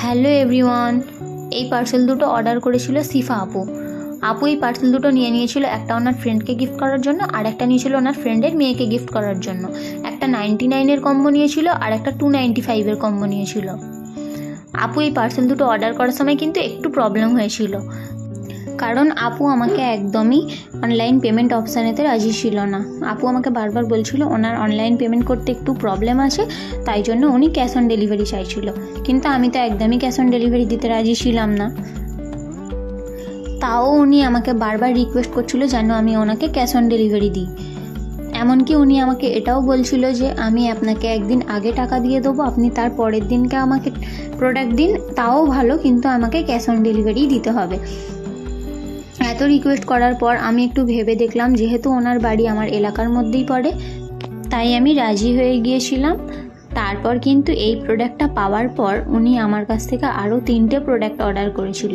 Hello everyone, এই parcel দুটো order করেছিল সিফা আপু। আপু এই পার্সেল দুটো নিয়ে নিয়েছিল, একটা ওনার ফ্রেন্ডকে গিফট করার জন্য আর একটা নিয়েছিল ওনার ফ্রেন্ডের মেয়েকে গিফট করার জন্য। একটা 99-এর কম্বো নিয়েছিল আর একটা 295-এর কম্বো নিয়েছিল। আপু এই পার্সেল দুটো অর্ডার করার সময় কিন্তু একটু প্রবলেম হয়েছিল, কারণ আপু আমাকে একদমই অনলাইন পেমেন্ট অপশানেতে রাজি ছিল না। আপু আমাকে বারবার বলছিল ওনার অনলাইন পেমেন্ট করতে একটু প্রবলেম আছে, তাই জন্য উনি ক্যাশ অন ডেলিভারি চাইছিল। কিন্তু আমি তো একদমই ক্যাশ অন ডেলিভারি দিতে রাজি ছিলাম না। তাও উনি আমাকে বারবার রিকোয়েস্ট করছিল যেন আমি ওনাকে ক্যাশ অন ডেলিভারি দিই। এমনকি উনি আমাকে এটাও বলছিল যে আমি আপনাকে একদিন আগে টাকা দিয়ে দেবো, আপনি তার পরের দিনকে আমাকে প্রোডাক্ট দিন, তাও ভালো, কিন্তু আমাকে ক্যাশ অন ডেলিভারি দিতে হবে। এত রিকোয়েস্ট করার পর আমি একটু ভেবে দেখলাম, যেহেতু ওনার বাড়ি আমার এলাকার মধ্যেই পড়ে, তাই আমি রাজি হয়ে গিয়েছিলাম। তারপর কিন্তু এই প্রোডাক্টটা পাওয়ার পর উনি আমার কাছ থেকে আরও 3টে প্রোডাক্ট অর্ডার করেছিল।